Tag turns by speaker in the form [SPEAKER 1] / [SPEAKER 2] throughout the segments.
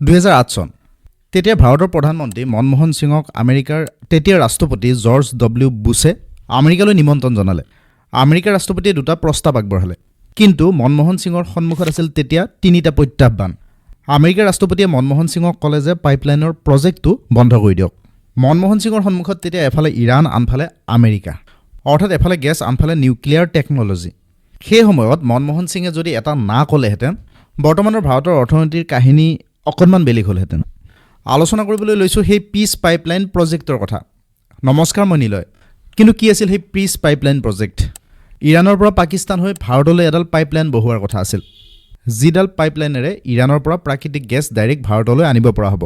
[SPEAKER 1] 2008 চন তেতিয়া ভাৰতৰ প্ৰধানমন্ত্ৰী মনমোহন সিঙক আমেৰিকাৰ তেতিয়াৰ ৰাষ্ট্ৰপতি জৰ্জ ডব্লিউ বুছে আমেৰিকালৈ নিমন্ত্ৰণ জনালে। আমেৰিকাৰ ৰাষ্ট্ৰপতিয়ে দুটা প্ৰস্তাৱ আগবঢ়ালে, কিন্তু মনমোহন সিঙৰ সন্মুখত আছিল তেতিয়া তিনিটা প্ৰত্যাহ্বান। আমেৰিকাৰ ৰাষ্ট্ৰপতিয়ে মনমোহন সিঙক ক'লে যে পাইপলাইনৰ প্ৰজেক্টটো বন্ধ কৰি দিয়ক। মনমোহন সিঙৰ সন্মুখত তেতিয়া এফালে ইৰাণ, আনফালে আমেৰিকা, অৰ্থাৎ এফালে গেছ, আনফালে নিউক্লিয়াৰ টেকন'লজি। সেই সময়ত মনমোহন সিঙে যদি এটা না ক'লেহেঁতেন, বৰ্তমানৰ ভাৰতৰ অৰ্থনীতিৰ কাহিনী অকণমান বেলেগ হ'লহেঁতেন। আলোচনা কৰিবলৈ লৈছোঁ সেই পিচ পাইপলাইন প্ৰজেক্টৰ কথা। নমস্কাৰ, মই নিলয়। কিন্তু কি আছিল সেই পিচ পাইপলাইন প্ৰজেক্ট? ইৰাণৰ পৰা পাকিস্তান হৈ ভাৰতলৈ এডাল পাইপলাইন বহুৱাৰ কথা আছিল, যিডাল পাইপলাইনেৰে ইৰাণৰ পৰা প্ৰাকৃতিক গেছ ডাইৰেক্ট ভাৰতলৈ আনিব পৰা হ'ব।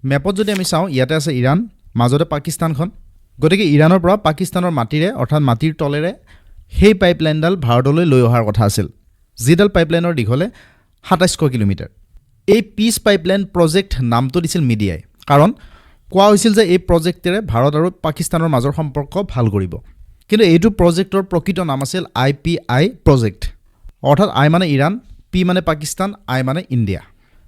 [SPEAKER 1] মেপত যদি আমি চাওঁ, ইয়াতে আছে ইৰাণ, মাজতে পাকিস্তানখন। গতিকে ইৰাণৰ পৰা পাকিস্তানৰ মাটিৰে, অৰ্থাৎ মাটিৰ তলেৰে সেই পাইপলাইনডাল ভাৰতলৈ লৈ অহাৰ কথা আছিল, যিডাল পাইপলাইনৰ দীঘলে 2700 কিলোমিটাৰ। এই পিচ পাইপলাইন প্ৰজেক্ট নামটো দিছিল মিডিয়াই, কাৰণ কোৱা হৈছিল যে এই প্ৰজেক্টেৰে ভাৰত আৰু পাকিস্তানৰ মাজৰ সম্পৰ্ক ভাল কৰিব। কিন্তু এইটো প্ৰজেক্টৰ প্ৰকৃত নাম আছিল IPI প্ৰজেক্ট, অৰ্থাৎ I মানে ইৰাণ, P মানে পাকিস্তান, I মানে ইণ্ডিয়া।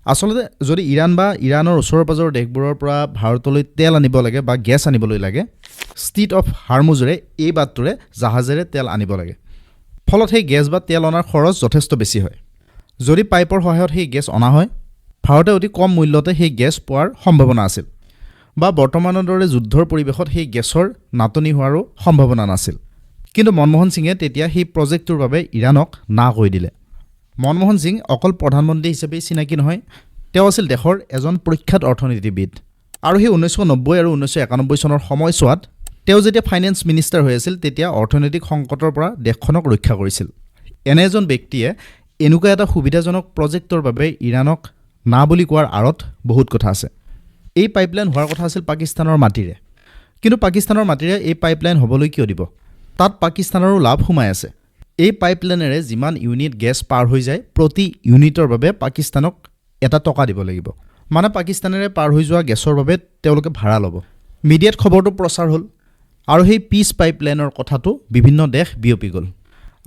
[SPEAKER 1] আচলতে যদি ইৰাণ বা ইৰাণৰ ওচৰৰ পাজৰৰ দেশবোৰৰ পৰা ভাৰতলৈ তেল আনিব লাগে বা গেছ আনিবলৈ লাগে, ষ্ট্ৰেইট অফ হৰমুজেৰে এই বাটটোৰে জাহাজেৰে তেল আনিব লাগে। ফলত সেই গেছ বা তেল অনাৰ খৰচ যথেষ্ট বেছি হয়। যদি পাইপৰ সহায়ত সেই গেছ অনা হয়, ভাৰতে অতি কম মূল্যতে সেই গেছ পোৱাৰ সম্ভাৱনা আছিল, বা বৰ্তমানৰ দৰে যুদ্ধৰ পৰিৱেশত সেই গেছৰ নাটনি হোৱাৰো সম্ভাৱনা নাছিল। কিন্তু মনমোহন সিঙে তেতিয়া সেই প্ৰজেক্টটোৰ বাবে ইৰাণক না কৈ দিলে। মনমোহন সিং অকল প্ৰধানমন্ত্ৰী হিচাপে চিনাকি নহয়, তেওঁ আছিল দেশৰ এজন প্ৰখ্যাত অৰ্থনীতিবিদ। আৰু সেই 1990 আৰু 1991 চনৰ সময়ছোৱাত তেওঁ যেতিয়া ফাইনেন্স মিনিষ্টাৰ হৈ আছিল, তেতিয়া অৰ্থনৈতিক সংকটৰ পৰা দেশখনক ৰক্ষা কৰিছিল। এনে এজন ব্যক্তিয়ে এনেকুৱা এটা সুবিধাজনক প্ৰজেক্টৰ বাবে ইৰাণক না বুলি কোৱাৰ আঁৰত বহুত কথা আছে। এই পাইপলাইন হোৱাৰ কথা আছিল পাকিস্তানৰ মাটিৰে, কিন্তু পাকিস্তানৰ মাটিৰে এই পাইপলাইন হ'বলৈ কিয় দিব? তাত পাকিস্তানৰো লাভ সোমাই আছে। এই পাইপলাইনেৰে যিমান ইউনিট গেছ পাৰ হৈ যায়, প্ৰতি ইউনিটৰ বাবে পাকিস্তানক এটা টকা দিব লাগিব। মানে পাকিস্তানেৰে পাৰ হৈ যোৱা গেছৰ বাবে তেওঁলোকে ভাড়া ল'ব। মিডিয়াত খবৰটো প্ৰচাৰ হ'ল, আৰু সেই পিচ পাইপলাইনৰ কথাটো বিভিন্ন দেশ বিয়পি গ'ল।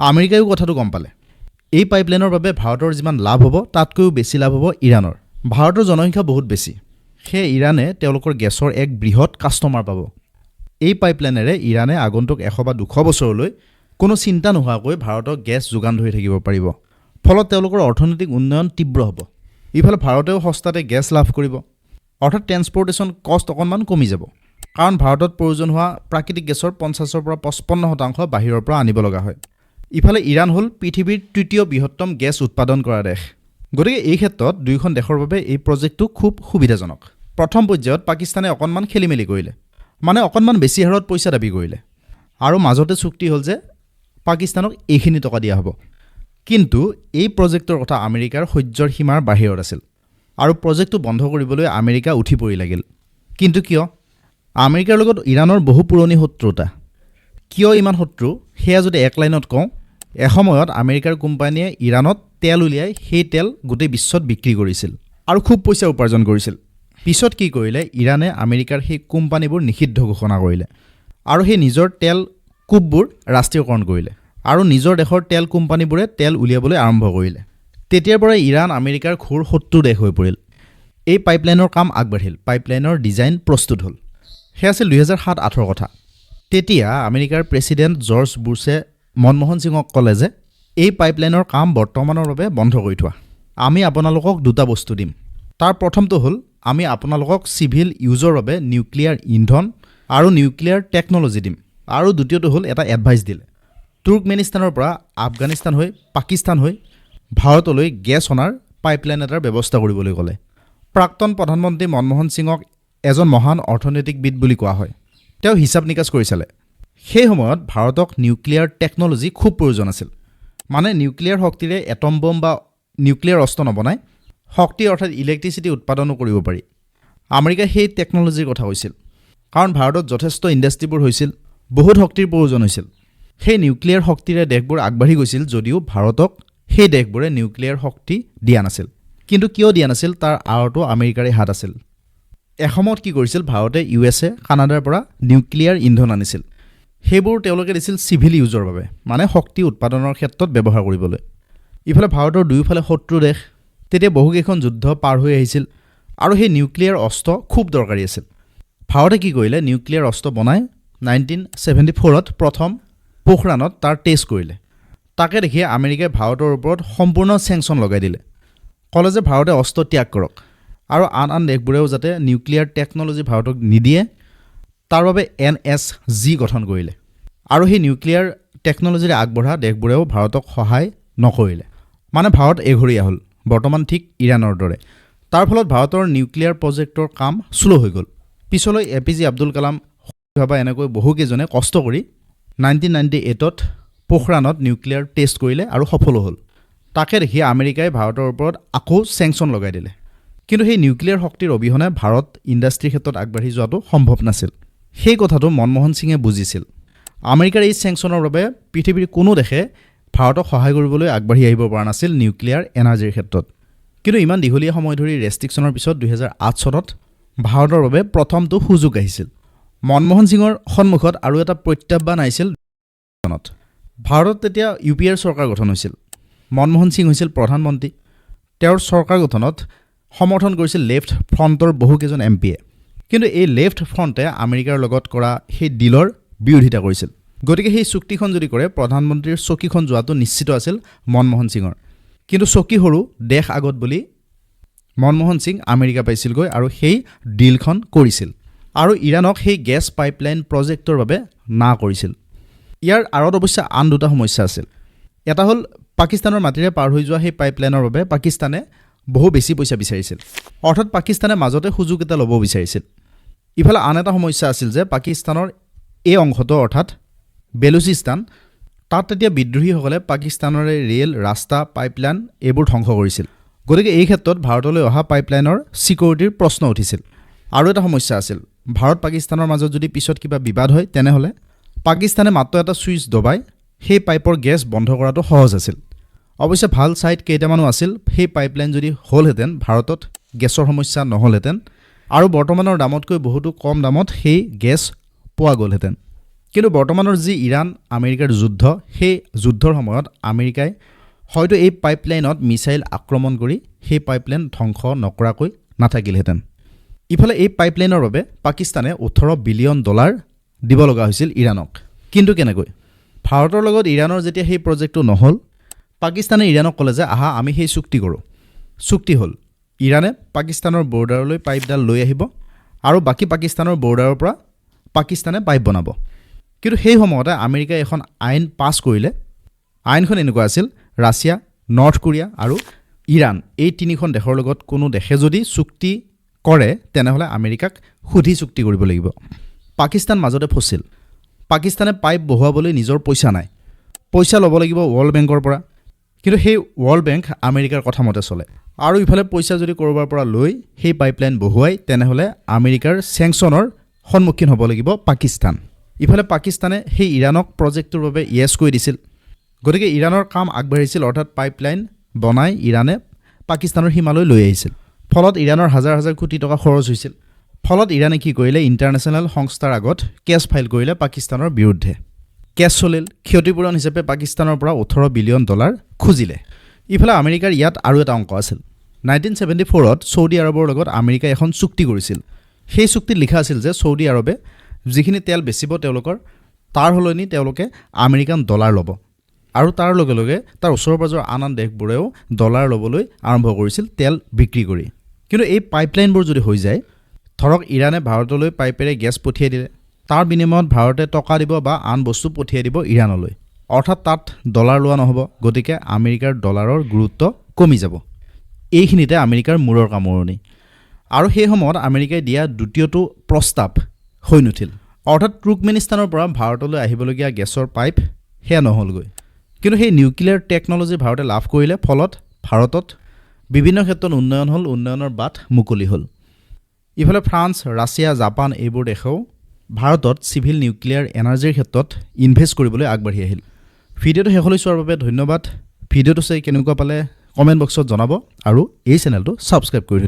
[SPEAKER 1] আমেৰিকায়ো কথাটো গম পালে। এই পাইপলাইনৰ বাবে ভাৰতৰ যিমান লাভ হ'ব, তাতকৈও বেছি লাভ হ'ব ইৰাণৰ। ভাৰতৰ জনসংখ্যা বহুত বেছি, সেয়ে ইৰাণে তেওঁলোকৰ গেছৰ এক বৃহৎ কাষ্টমাৰ পাব। এই পাইপলাইনেৰে ইৰাণে আগন্তুক 100 বা 200 বছৰলৈ কোনো চিন্তা নোহোৱাকৈ ভাৰতক গেছ যোগান ধৰি থাকিব পাৰিব। ফলত তেওঁলোকৰ অৰ্থনৈতিক উন্নয়ন তীব্ৰ হ'ব। ইফালে ভাৰতেও সস্তাতে গেছ লাভ কৰিব, অৰ্থাৎ ট্ৰেন্সপৰ্টেশ্যন কষ্ট অকণমান কমি যাব। কাৰণ ভাৰতত প্ৰয়োজন হোৱা প্ৰাকৃতিক গেছৰ 50% পৰা 55% বাহিৰৰ পৰা আনিব লগা হয়। ইফালে ইৰাণ হ'ল পৃথিৱীৰ তৃতীয় বৃহত্তম গেছ উৎপাদন কৰা দেশ। গতিকে এই ক্ষেত্ৰত দুয়োখন দেশৰ বাবে এই প্ৰজেক্টটো খুব সুবিধাজনক। প্ৰথম পৰ্যায়ত পাকিস্তানে অকণমান খেলিমেলি কৰিলে, মানে অকণমান বেছি হাৰত পইচা দাবী কৰিলে, আৰু মাজতে চুক্তি হ'ল যে পাকিস্তানক এইখিনি টকা দিয়া হ'ব। কিন্তু এই প্ৰজেক্টৰ কথা আমেৰিকাৰ সহ্যৰ সীমাৰ বাহিৰত আছিল, আৰু প্ৰজেক্টটো বন্ধ কৰিবলৈ আমেৰিকা উঠি পৰি লাগিল। কিন্তু কিয়? আমেৰিকাৰ লগত ইৰাণৰ বহু পুৰণি শত্ৰুতা। কিয় ইমান শত্ৰু, সেয়া যদি এক লাইনত কওঁ, এসময়ত আমেৰিকাৰ কোম্পানীয়ে ইৰাণত তেল উলিয়াই সেই তেল গোটেই বিশ্বত বিক্ৰী কৰিছিল আৰু খুব পইচা উপাৰ্জন কৰিছিল। পিছত কি কৰিলে, ইৰাণে আমেৰিকাৰ সেই কোম্পানীবোৰ নিষিদ্ধ ঘোষণা কৰিলে, আৰু সেই নিজৰ তেল কূপবোৰ ৰাষ্ট্ৰীয়কৰণ কৰিলে, আৰু নিজৰ দেশৰ তেল কোম্পানীবোৰে তেল উলিয়াবলৈ আৰম্ভ কৰিলে। তেতিয়াৰ পৰাই ইৰাণ আমেৰিকাৰ ঘোৰ শত্ৰু দেশ হৈ পৰিল। এই পাইপলাইনৰ কাম আগবাঢ়িল, পাইপলাইনৰ ডিজাইন প্ৰস্তুত হ'ল। সেয়া আছিল 2007-08 কথা। তেতিয়া আমেৰিকাৰ প্ৰেছিডেণ্ট জৰ্জ বুছে মনমোহন সিঙক ক'লে যে এই পাইপলাইনৰ কাম বৰ্তমানৰ বাবে বন্ধ কৰি থোৱা। আমি আপোনালোকক দুটা বস্তু দিম। তাৰ প্ৰথমটো হ'ল, আমি আপোনালোকক চিভিল ইউজৰ বাবে নিউক্লিয়াৰ ইন্ধন আৰু নিউক্লিয়াৰ টেকন'লজি দিম। আৰু দ্বিতীয়টো হ'ল, এটা এডভাইচ দিলে, তুৰ্কমেনিস্তানৰ পৰা আফগানিস্তান হৈ পাকিস্তান হৈ ভাৰতলৈ গেছ অনাৰ পাইপলাইন এটাৰ ব্যৱস্থা কৰিবলৈ ক'লে। প্ৰাক্তন প্ৰধানমন্ত্ৰী মনমোহন সিঙক এজন মহান অৰ্থনৈতিকবিদ বুলি কোৱা হয়। তেওঁ হিচাপ নিকাচ কৰি চালে, সেই সময়ত ভাৰতক নিউক্লিয়াৰ টেকন'লজি খুব প্ৰয়োজন আছিল। মানে নিউক্লিয়াৰ শক্তিৰে এটম বম বা নিউক্লিয়াৰ অস্ত্ৰ নবনাই শক্তি অৰ্থাৎ ইলেক্ট্ৰিচিটি উৎপাদনো কৰিব পাৰি। আমেৰিকাই সেই টেকন'লজিৰ কথা কৈছিল, কাৰণ ভাৰতত যথেষ্ট ইণ্ডাষ্ট্ৰীবোৰ হৈছিল, বহুত শক্তিৰ প্ৰয়োজন হৈছিল। সেই নিউক্লিয়াৰ শক্তিৰে দেশবোৰ আগবাঢ়ি গৈছিল, যদিও ভাৰতক সেই দেশবোৰে নিউক্লিয়াৰ শক্তি দিয়া নাছিল। কিন্তু কিয় দিয়া নাছিল, তাৰ আঁৰতো আমেৰিকাৰে হাত আছিল। এসময়ত কি কৰিছিল, ভাৰতে USA, কানাডাৰ পৰা নিউক্লিয়াৰ ইন্ধন আনিছিল। সেইবোৰ তেওঁলোকে দিছিল চিভিল ইউজৰ বাবে, মানে শক্তি উৎপাদনৰ ক্ষেত্ৰত ব্যৱহাৰ কৰিবলৈ। ইফালে ভাৰতৰ দুয়োফালে শত্ৰু দেশ, তেতিয়া বহুকেইখন যুদ্ধ পাৰ হৈ আহিছিল আৰু সেই নিউক্লিয়াৰ অস্ত্ৰ খুব দৰকাৰী আছিল ভাৰতে কি কৰিলে নিউক্লিয়াৰ অস্ত্ৰ বনাই 1974ত প্ৰথম পোখৰাণত তাৰ টেষ্ট কৰিলে তাকে দেখি আমেৰিকাই ভাৰতৰ ওপৰত সম্পূৰ্ণ চেংচন লগাই দিলে ক'লে যে ভাৰতে অস্ত্ৰ ত্যাগ কৰক আৰু আন দেশবোৰেও যাতে নিউক্লিয়াৰ টেকন'লজি ভাৰতক নিদিয়ে তাৰ বাবে NSG গঠন কৰিলে আৰু সেই নিউক্লিয়াৰ টেকন'লজিৰে আগবঢ়া দেশবোৰেও ভাৰতক সহায় নকৰিলে মানে ভাৰত এঘৰীয়া হ'ল বৰ্তমান ঠিক ইৰাণৰ দৰে তাৰ ফলত ভাৰতৰ নিউক্লিয়াৰ প্ৰজেক্টৰ কাম স্লো হৈ গ'ল পিছলৈ APJ আব্দুল কালাম ভাবা এনেকৈ বহুকেইজনে কষ্ট কৰি 1998ত পোখৰাণত নিউক্লিয়াৰ টেষ্ট কৰিলে আৰু সফল হ'ল তাকে দেখি আমেৰিকাই ভাৰতৰ ওপৰত আকৌ চেংচন লগাই দিলে কিন্তু সেই নিউক্লিয়াৰ শক্তিৰ অবিহনে ভাৰত ইণ্ডাষ্ট্ৰীৰ ক্ষেত্ৰত আগবাঢ়ি যোৱাটো সম্ভৱ নাছিল সেই কথাটো মনমোহন সিঙে বুজিছিল আমেৰিকাৰ এই চেংচনৰ বাবে পৃথিৱীৰ কোনো দেশে ভাৰতক সহায় কৰিবলৈ আগবাঢ়ি আহিব পৰা নাছিল নিউক্লিয়াৰ এনাৰ্জিৰ ক্ষেত্ৰত কিন্তু ইমান দীঘলীয়া সময় ধৰি ৰেষ্ট্ৰিকশ্যনৰ পিছত 2008 চনত ভাৰতৰ বাবে প্ৰথমটো সুযোগ আহিছিল মনমোহন সিঙৰ সন্মুখত আৰু এটা প্ৰত্যাহ্বান আহিছিল ভাৰতত তেতিয়া UPR চৰকাৰ গঠন হৈছিল মনমোহন সিং হৈছিল প্ৰধানমন্ত্ৰী তেওঁৰ চৰকাৰ গঠনত সমৰ্থন কৰিছিল লেফ্ট ফ্ৰণ্টৰ বহুকেইজন MPয়ে কিন্তু এই লেফ্ট ফ্ৰণ্টে আমেৰিকাৰ লগত কৰা সেই ডিলৰ বিৰোধিতা কৰিছিল গতিকে সেই চুক্তিখন যদি কৰে প্ৰধানমন্ত্ৰীৰ চকীখন যোৱাটো নিশ্চিত আছিল মনমোহন সিঙৰ কিন্তু চকী সৰু দেশ আগত বুলি মনমোহন সিং আমেৰিকা পাইছিলগৈ আৰু সেই ডিলখন কৰিছিল আৰু ইৰাণক সেই গেছ পাইপলাইন প্ৰজেক্টৰ বাবে না কৰিছিল ইয়াৰ আঁৰত অৱশ্যে আন দুটা সমস্যা আছিল এটা হ'ল পাকিস্তানৰ মাটিৰে পাৰ হৈ যোৱা সেই পাইপলাইনৰ বাবে পাকিস্তানে বহু বেছি পইচা বিচাৰিছিল অৰ্থাৎ পাকিস্তানে মাজতে সুযোগ এটা ল'ব বিচাৰিছিল ইফালে আন এটা সমস্যা আছিল যে পাকিস্তানৰ এই অংশটো অৰ্থাৎ বেলুচিস্তান তাত তেতিয়া বিদ্ৰোহীসকলে পাকিস্তানৰে ৰেল ৰাস্তা পাইপলাইন এইবোৰ ধ্বংস কৰিছিল গতিকে এই ক্ষেত্ৰত ভাৰতলৈ অহা পাইপলাইনৰ সিকিউৰিটিৰ প্ৰশ্ন উঠিছিল আৰু এটা সমস্যা আছিল ভাৰত পাকিস্তানৰ মাজত যদি পিছত কিবা বিবাদ হয় তেনেহলে পাকিস্তানে মাত্ৰ এটা সুইচ দবাই সেই পাইপৰ গেছ বন্ধ কৰাটো সহজ আছিল অৱশ্যে ভাল সাইট কেইটামানো আছিল সেই পাইপলাইন যদি হ'লহেঁতেন ভাৰতত গেছৰ সমস্যা নহ'লহেঁতেন আৰু বৰ্তমানৰ দামতকৈ বহুতো কম দামত সেই গেছ পোৱা গ'লহেঁতেন কিন্তু বৰ্তমানৰ যি ইৰাণ আমেৰিকাৰ যুদ্ধ সেই যুদ্ধৰ সময়ত আমেৰিকাই হয়তো এই পাইপলাইনত মিছাইল আক্ৰমণ কৰি সেই পাইপলাইন ধ্বংস নকৰাকৈ নাথাকিলহেঁতেন ইফালে এই পাইপলাইনৰ বাবে পাকিস্তানে $18 বিলিয়ন দিব লগা হৈছিল ইৰাণক কিন্তু কেনেকৈ ভাৰতৰ লগত ইৰাণৰ যেতিয়া সেই প্ৰজেক্টটো নহ'ল পাকিস্তানে ইৰাণক ক'লে যে আহা আমি সেই চুক্তি কৰোঁ চুক্তি হ'ল ইৰাণে পাকিস্তানৰ বৰ্ডাৰলৈ পাইপডাল লৈ আহিব আৰু বাকী পাকিস্তানৰ বৰ্ডাৰৰ পৰা পাকিস্তানে পাইপ বনাব কিন্তু সেই সময়তে আমেৰিকাই এখন আইন পাছ কৰিলে আইনখন এনেকুৱা আছিল ৰাছিয়া নৰ্থ কোৰিয়া আৰু ইৰাণ এই তিনিখন দেশৰ লগত কোনো দেশে যদি চুক্তি কৰে তেনেহলে আমেৰিকাক সুধি চুক্তি কৰিব লাগিব পাকিস্তান মাজতে ফচিল পাকিস্তানে পাইপ বহুৱাবলৈ নিজৰ পইচা নাই পইচা ল'ব লাগিব ৱৰ্ল্ড বেংকৰ পৰা কিন্তু সেই ৱৰ্ল্ড বেংক আমেৰিকাৰ কথা মতে চলে আৰু ইফালে পইচা যদি কৰবাৰ পৰা লৈ সেই পাইপলাইন বহুৱাই তেনেহলে আমেৰিকাৰ চেংচনৰ সন্মুখীন হ'ব লাগিব পাকিস্তান ইফালে পাকিস্তানে সেই ইৰাণক প্ৰজেক্টৰ বাবে ইয়েছ কৈ দিছিল গতিকে ইৰাণৰ কাম আগবাঢ়িছিল অৰ্থাৎ পাইপলাইন বনাই ইৰাণে পাকিস্তানৰ সীমালৈ লৈ আহিছিল ফলত ইৰাণৰ হাজাৰ হাজাৰ কোটি টকা খৰচ হৈছিল ফলত ইৰাণে কি কৰিলে ইণ্টাৰনেশ্যনেল সংস্থাৰ আগত কেছ ফাইল কৰিলে পাকিস্তানৰ বিৰুদ্ধে কেছ চলিল ক্ষতিপূৰণ হিচাপে পাকিস্তানৰ পৰা $18 বিলিয়ন খুজিলে ইফালে আমেৰিকাৰ ইয়াত আৰু এটা অংক আছিল 1974ত সৌদি আৰবৰ লগত আমেৰিকাই এখন চুক্তি কৰিছিল সেই চুক্তিত লিখা আছিল যে সৌদি আৰবে যিখিনি তেল বেচিব তেওঁলোকৰ তাৰ হলনি তেওঁলোকে আমেৰিকান ডলাৰ ল'ব আৰু তাৰ লগে লগে তাৰ ওচৰ-পাজৰ আন দেশবোৰেও ডলাৰ ল'বলৈ আৰম্ভ কৰিছিল তেল বিক্ৰী কৰি কিন্তু এই পাইপলাইনবোৰ যদি হৈ যায় ধৰক ইৰাণে ভাৰতলৈ পাইপেৰে গেছ পঠিয়াই দিলে তাৰ বিনিময়ত ভাৰতে টকা দিব বা আন বস্তু পঠিয়াই দিব ইৰাণলৈ অৰ্থাৎ তাত ডলাৰ লোৱা নহ'ব গতিকে আমেৰিকাৰ ডলাৰৰ গুৰুত্ব কমি যাব এইখিনিতে আমেৰিকাৰ মূৰৰ কামোৰণি আৰু সেই সময়ত আমেৰিকাই দিয়া দ্বিতীয়টো প্ৰস্তাৱ হৈ নুঠিল অৰ্থাৎ তুৰ্কমেনিস্তানৰ পৰা ভাৰতলৈ আহিবলগীয়া গেছৰ পাইপ হেয়া নহলগৈ কিন্তু সেই নিউক্লিয়াৰ টেকন'লজি ভাৰতে লাভ কৰিলে ফলত ভাৰতত বিভিন্ন ক্ষেত্ৰত উন্নয়ন হ'ল উন্নয়নৰ বাট মুকলি হ'ল ইফালে ফ্ৰান্স ৰাছিয়া জাপান এইবোৰ দেশেও ভাৰতত চিভিল নিউক্লিয়াৰ এনাৰ্জিৰ ক্ষেত্ৰত ইনভেষ্ট কৰিবলৈ আগবাঢ়ি আহিল ভিডিঅ'টো শেষলৈ চোৱাৰ বাবে ধন্যবাদ ভিডিঅ'টো চাই কেনেকুৱা পালে কমেণ্ট বক্সত জনাব আৰু এই চেনেলটো ছাবস্ক্ৰাইব কৰি থৈ দিব